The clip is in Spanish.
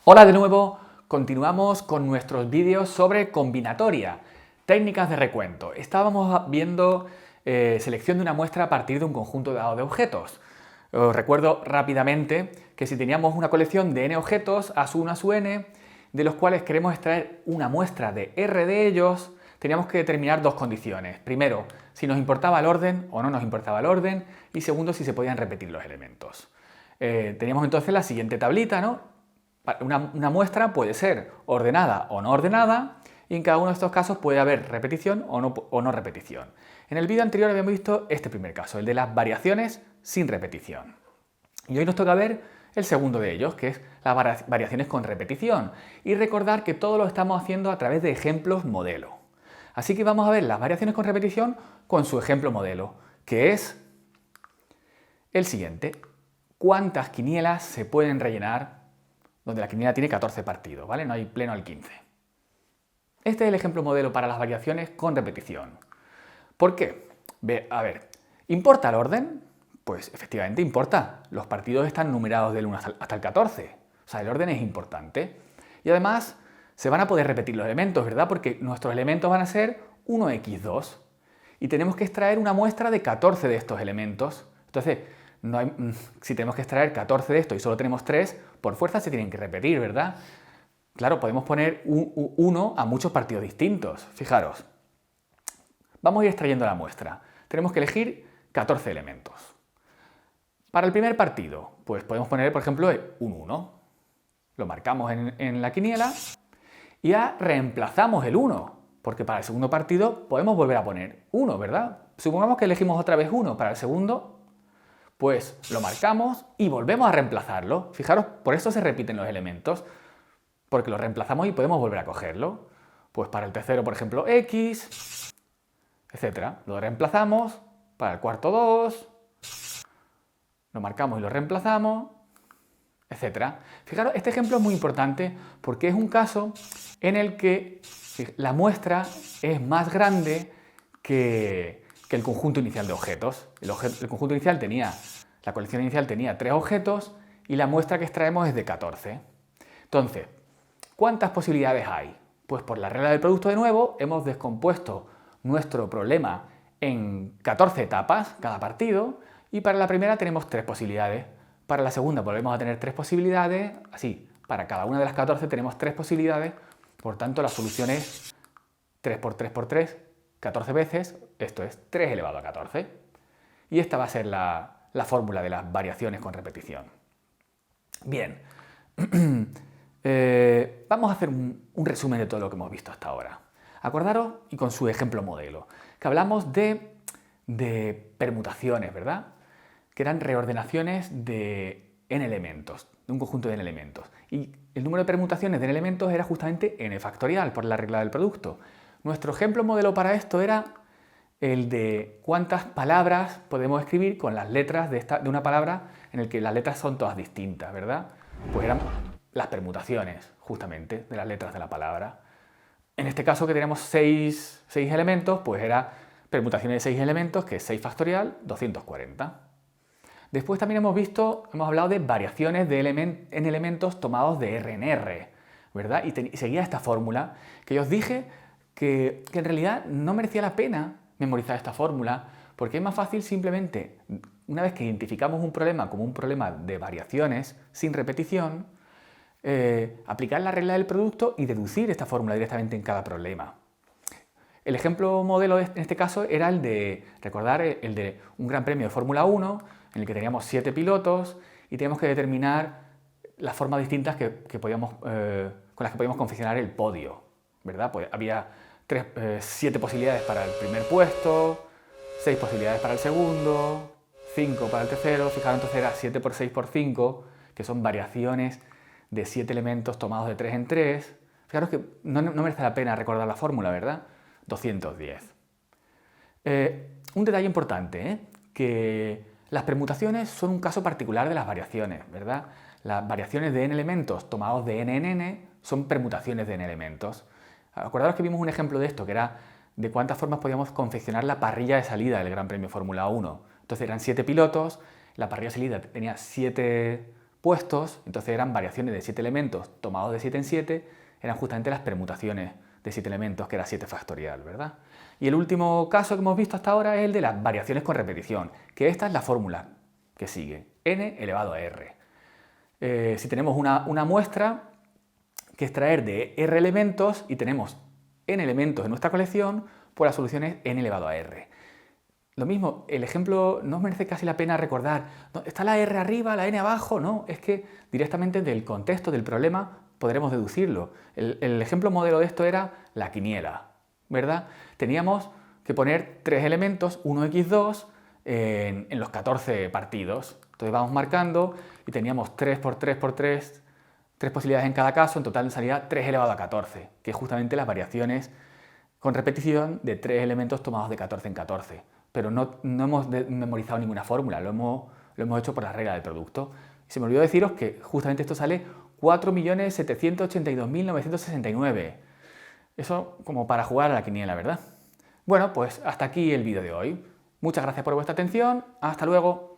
Hola de nuevo, continuamos con nuestros vídeos sobre combinatoria, técnicas de recuento. Estábamos viendo selección de una muestra a partir de un conjunto dado de objetos. Os recuerdo rápidamente que si teníamos una colección de n objetos, a su 1 a su n, de los cuales queremos extraer una muestra de R de ellos, teníamos que determinar dos condiciones. Primero, si nos importaba el orden o no nos importaba el orden, y segundo, si se podían repetir los elementos. Teníamos entonces la siguiente tablita, ¿no? Una muestra puede ser ordenada o no ordenada y en cada uno de estos casos puede haber repetición o no repetición. En el vídeo anterior habíamos visto este primer caso, el de las variaciones sin repetición. Y hoy nos toca ver el segundo de ellos, que es las variaciones con repetición. Y recordar que todo lo estamos haciendo a través de ejemplos modelo. Así que vamos a ver las variaciones con repetición con su ejemplo modelo, que es el siguiente. ¿Cuántas quinielas se pueden rellenar donde la quiniela tiene 14 partidos, ¿vale? No hay pleno al 15. Este es el ejemplo modelo para las variaciones con repetición. ¿Por qué? A ver, ¿importa el orden? Pues efectivamente importa. Los partidos están numerados del 1 hasta el 14. O sea, el orden es importante. Y además se van a poder repetir los elementos, ¿verdad? Porque nuestros elementos van a ser 1x2. Y tenemos que extraer una muestra de 14 de estos elementos. Entonces, si tenemos que extraer 14 de estos y solo tenemos 3, por fuerza se tienen que repetir, ¿verdad? Claro, podemos poner 1 a muchos partidos distintos. Fijaros, vamos a ir extrayendo la muestra. Tenemos que elegir 14 elementos. Para el primer partido, pues podemos poner, por ejemplo, un 1. Lo marcamos en la quiniela y ya reemplazamos el 1, porque para el segundo partido podemos volver a poner 1, ¿verdad? Supongamos que elegimos otra vez 1 para el segundo. Pues lo marcamos y volvemos a reemplazarlo. Fijaros, por eso se repiten los elementos, porque lo reemplazamos y podemos volver a cogerlo. Pues para el tercero, por ejemplo, X, etc. Lo reemplazamos, para el cuarto 2, lo marcamos y lo reemplazamos, etc. Fijaros, este ejemplo es muy importante porque es un caso en el que la muestra es más grande que el conjunto inicial de objetos. El conjunto inicial la colección inicial tenía 3 objetos y la muestra que extraemos es de 14. Entonces, ¿cuántas posibilidades hay? Pues por la regla del producto de nuevo hemos descompuesto nuestro problema en 14 etapas cada partido y para la primera tenemos 3 posibilidades. Para la segunda volvemos a tener 3 posibilidades, así, para cada una de las 14 tenemos 3 posibilidades, por tanto la solución es 3 por 3 por 3, 14 veces, esto es 3 elevado a 14. Y esta va a ser la fórmula de las variaciones con repetición. Bien, vamos a hacer un resumen de todo lo que hemos visto hasta ahora. Acordaros, y con su ejemplo modelo, que hablamos de permutaciones, ¿verdad? Que eran reordenaciones de n elementos, de un conjunto de n elementos. Y el número de permutaciones de n elementos era justamente n factorial, por la regla del producto. Nuestro ejemplo modelo para esto era el de cuántas palabras podemos escribir con las letras de una palabra en el que las letras son todas distintas, ¿verdad? Pues eran las permutaciones, justamente, de las letras de la palabra. En este caso que tenemos 6 elementos, pues era permutaciones de 6 elementos, que es 6 factorial, 240. Después también hemos hablado de variaciones en elementos tomados de R en R, ¿verdad? Y seguía esta fórmula que yo os dije que en realidad no merecía la pena memorizar esta fórmula porque es más fácil simplemente, una vez que identificamos un problema como un problema de variaciones sin repetición, aplicar la regla del producto y deducir esta fórmula directamente en cada problema. El ejemplo modelo en este caso era el de, recordar, el de un gran premio de Fórmula 1 en el que teníamos 7 pilotos y teníamos que determinar las formas distintas con las que podíamos confeccionar el podio, ¿verdad? Pues había 7 posibilidades para el primer puesto, 6 posibilidades para el segundo, 5 para el tercero. Fijaros, entonces era 7 por 6 por 5, que son variaciones de 7 elementos tomados de 3 en 3. Fijaros que no merece la pena recordar la fórmula, ¿verdad? 210. Un detalle importante, que las permutaciones son un caso particular de las variaciones, ¿verdad? Las variaciones de n elementos tomados de n en n son permutaciones de n elementos. Acordaros que vimos un ejemplo de esto, que era de cuántas formas podíamos confeccionar la parrilla de salida del Gran Premio Fórmula 1. Entonces eran 7 pilotos, la parrilla de salida tenía 7 puestos, entonces eran variaciones de 7 elementos tomados de 7 en 7, eran justamente las permutaciones de 7 elementos, que era 7 factorial, ¿verdad? Y el último caso que hemos visto hasta ahora es el de las variaciones con repetición, que esta es la fórmula que sigue, n elevado a r. Si tenemos una muestra que extraer de r elementos y tenemos n elementos en nuestra colección, pues la solución es n elevado a r. Lo mismo, el ejemplo no merece casi la pena recordar, ¿no? ¿Está la r arriba, la n abajo? No, es que directamente del contexto del problema podremos deducirlo. El ejemplo modelo de esto era la quiniela, ¿verdad? Teníamos que poner 3 elementos, 1x2, en los 14 partidos. Entonces vamos marcando y teníamos 3 por 3 por 3, 3 posibilidades en cada caso, en total nos salía 3 elevado a 14, que es justamente las variaciones con repetición de 3 elementos tomados de 14 en 14. Pero no hemos memorizado ninguna fórmula, lo hemos hecho por la regla del producto. Y se me olvidó deciros que justamente esto sale 4.782.969. Eso como para jugar a la quiniela, ¿verdad? Bueno, pues hasta aquí el vídeo de hoy. Muchas gracias por vuestra atención. Hasta luego.